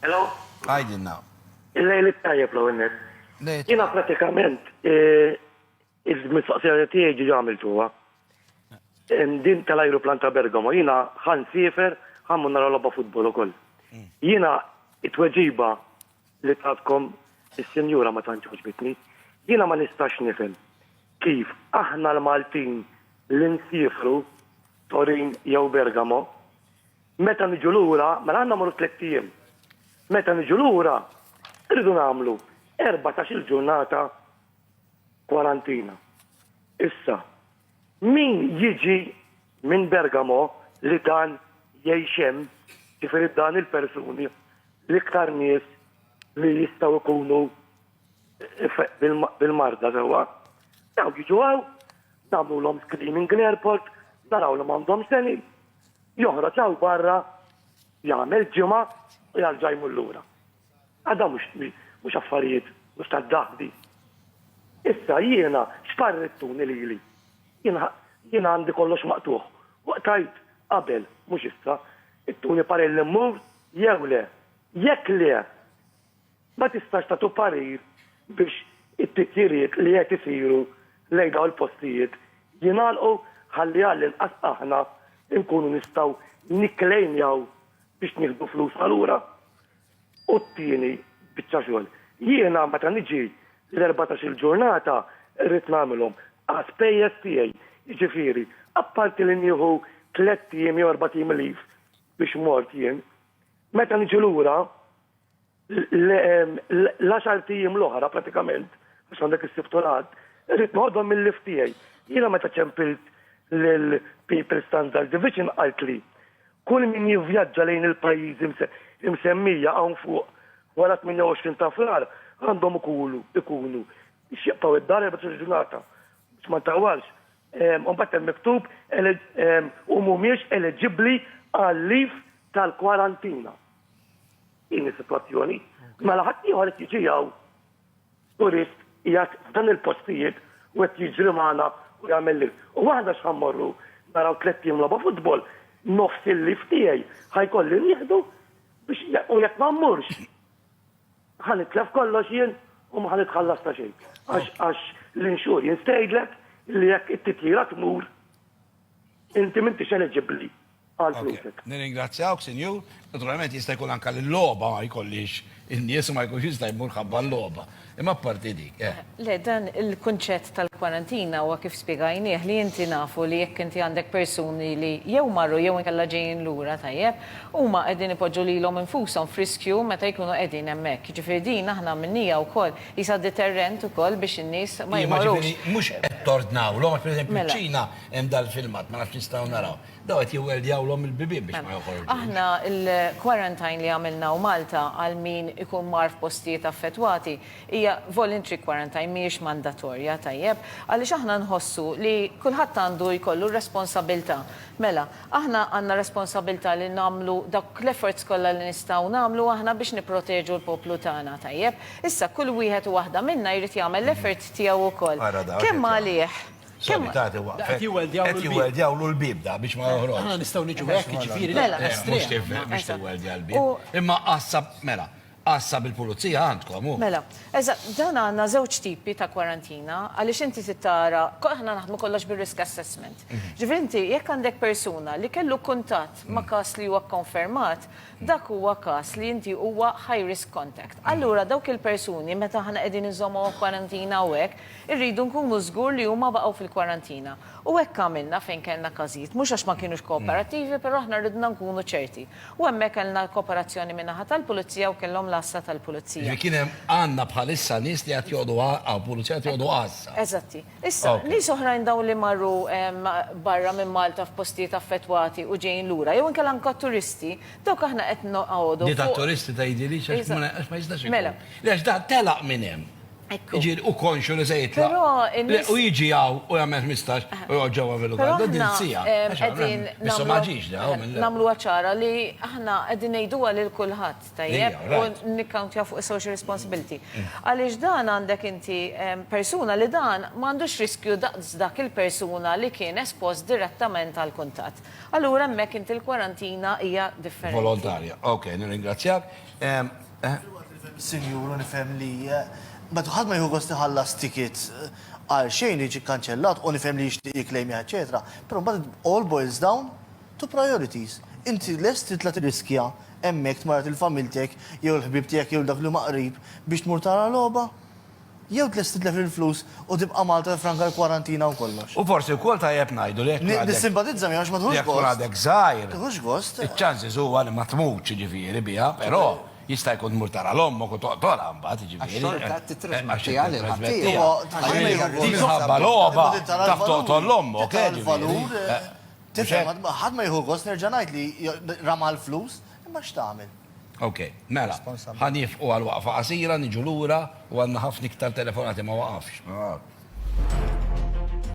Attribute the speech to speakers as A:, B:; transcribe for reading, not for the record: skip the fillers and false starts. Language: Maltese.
A: Hello?
B: Għajdinna.
A: Il-lejli tajjeb l għinnet. Jina pratikament il-mistoqsija tiegħi ġi għamiltuha. Din tal-ajruplan ta' Bergamo, jina ħan sifer, ħan mun nara logħba futbol ukoll. Jina it-tweġiba li tatkom is-senjura ma tantx ġbitni, jina ma nistax nifhem kif aħna l-Maltin li nsifru Torin jew Bergamo, meta niġu lura, mela għandna morru 3 ijiem. Meta niġu lura, rridu nagħmlu 14 ġurnata kwarantina. Issa, min jiġi minn Bergamo li dan jgħixem ġifieri dan il-persuni l-iktar nies li jistgħu jkunu bil-marda sewwa. Daw jiġu għaw, nagħmluhom screening l-airport, naraw li m'għandhom seni, joħroġ hawn barra, jagħmel ġimgħa u jarġa' jmur lura. Għadha mhux affarijiet, mhux tad-daħdi. Issa jiena x'parrittuni lili. Jiena għandi kollox maqtuħ. Waqtajt qabel, mhux issa, ittuni parir li mmur jew le. Jekk le, ma tistax tagħtu parir biex it-titjiriet li qed isiru lejn dawn il-postijiet jingħalqu ħalli għall-inqas aħna nkunu nistgħu nikklejmjaw biex nieħdu flus allura. U t-tieni biċċa xogħol. Jiena meta niġi l-14 ġurnata rrid nagħmilhom għaspejjeż tiegħi. Jiġifieri, apparti li nieħu 3 ijiem jew 4 ijiem leave biex mort jien, meta niġi lura l-10 ijiem l-oħra pratikament biex għandek is-sibtorat, rrid noħodhom mill-lif tiegħi. Jiena meta ċempilt l-People Standard Division qalt li kull min jivvjaġġa lejn il-pajjiżi imsemmija hawn fuq wara 28 ta' frar għandhom ikunu xieqtaw id-dar 14 ġurnata biex ma tawalx. Mbagħad hemm miktub u mhumiex eligibbli għal-lif tal-kwarantina. Din is-sitwazzjoni. Mela ħadd ieħor qed jiġi hawn turist qiegħed f'dan il-postijiet u qed jiġri magħna u jagħmel lif. U aħna x'ħammorru naraw 3 ijiem logħba futbol, nofs il-lif tiegħi ħajkolli nieħdu biex u jekk ma mmurx. Ħanitlef kollox jien u ma ħanitħallas ta' xejn. Għax l-insurance tgħidlek li jekk it-titjira tmur inti m'intix eligibbli għal flusek.
B: Nirringrazzjawk, Sinjur. Naturalment jista' jkun anke l-logħba ma jkollix in-nies ma jkunx jista' jmur ħabba l-logħba. Imma apparti dik.
C: Le, dan il-kunċett tal-kwarantina huwa kif spjegajnieh li inti nafu li jekk inti għandek persuni li jew marru jew inkella ġejjin lura tajjeb, huma qegħdin ipoġġu lilhom infushom friskju meta jkunu qegħdin hemmhekk. Ġifieri din aħna minnija wkoll isa deterrent ukoll biex in-nies ma jmorrux.
B: Mhux qed tordnawlhom, pereżempju ċina hemm dal-filmat ma nafx nistgħu naraw. Daw qed jiweldjawlhom il-bibien biex ma joħorġu.
C: Aħna il-quarantine li għamilna u Malta għal min ikun mar f'postijiet affettwati hija voluntary quarantine mhijiex mandatorja tajjeb għaliex aħna nħossu li kulħadd għandu jkollu responsabilità. Mela, aħna għandna responsabilità li nagħmlu dak l-efforts kollha li nistgħu nagħmlu aħna biex nipproteġu l-poplu tagħna tajjeb. Issa kull wieħed u waħda minna jrid jagħmel l-effort tiegħu wkoll. Kemm għalih?
B: Solitati qed jiweldjawlu l-bibda biex ma joħroġ.
D: Aħna nistgħu niġu hekk ġifieri
B: Mhux tifhem biex tiweldja l-bib. Imma qassa bil-pulizija għandkom.
C: Mela, dan għandna żewġ tipi ta' kwarantina għaliex inti tittara, aħna naħdmu kollox bir-risk assessment. Ġifieri inti jekk għandek persuna li kellu kuntatt ma' każ li huwa konfermat, dak huwa każ li inti huwa high risk contact. Allura dawk il-persuni meta aħna qegħdin iżommhom kwarantina u hekk, irridu nkunu żgur li huma baqgħu fil-kwarantina. U hekk għamilna fejn kellna każijiet, mhux għax ma kienux kooperattivi, però aħna rridna nkunu ċerti. U hemmhekk kellna kooperazzjoni min-naħa tal-pulizija u kellhom l-assa tal-pulizija.
B: Kien hemm għandna bħalissa nies li qed jgħodu pulizija qed jgħodu għassa.
C: Eżatti. Issa, nies oħrajn dawn li marru barra minn Malta f'postijiet affettwati u ġejjin lura, jew inkella anke turisti, dawk aħna qed noqgħodu.
B: Di ta' turisti tgħidili għax ma jistax ikun. Għax da telaq minn hemm.
C: Ekku.
B: Ġiri, u konxu li se jitla.
C: Però in-nies-
B: U jiġi għaw, u jgħamil 15, u jgħu velu
C: Pero
B: għal.
C: aħna
B: Dil-sija.
C: qegħdin
B: Nisso maġiġ da,
C: namlu ċara li aħna qegħdin ngħiduha lil kulħadd tajjeb
B: Ija, right.
C: u nikkawntja fuq is-social responsibility. Għaliex dan għandek inti persuna li dan m'għandux riskju daqs dak il-persuna li kien espost direttament għal kuntatt. Allura hemmhekk inti l-kwarantina hija differenti.
B: Volontarja. Ok, nirringrazzjak.
D: Senjur, nifhem li ma ħadd ma jħu gost iħallas ticket għal xejn li ġi kanċellat u nifhem li jixtieq jiklejmja, eċetera. Però mbagħad all boils down to priorities. Inti lest titla' tirriskja hemmhekk tmarat il-familtek jew il-ħbib tiegħek jew dak li maqrib biex tmur tara logħba. Jew tlest titlef il-flus u tibqa' Malta franka l-kwarantina u kollox.
B: U forsi wkoll tajjeb ngħidu li
D: Nissimpatizza mi għax ma tħux
B: jekk
D: gost.
B: għadek żgħir.
D: Tħux gost.
B: Iċ-ċansis huwa li ma tmutx ġifieri biha, però jista' jkun tmur tara l-ommok u toqtola mbagħad ġifieri.
E: Għax-xorta titrasmettija lil ħaddieħor.
B: Minħabba logħba taf toqtol l-ommok,
D: il-valur. Tifhem, ħadd ma jħu gost nerġa' ngħid li rama l-flus, imma x'tagħmel?
B: Ok, mela, ħanif u għal-waqfa qasira, niġu lura u għanna ħafna iktar telefonati ma waqafx.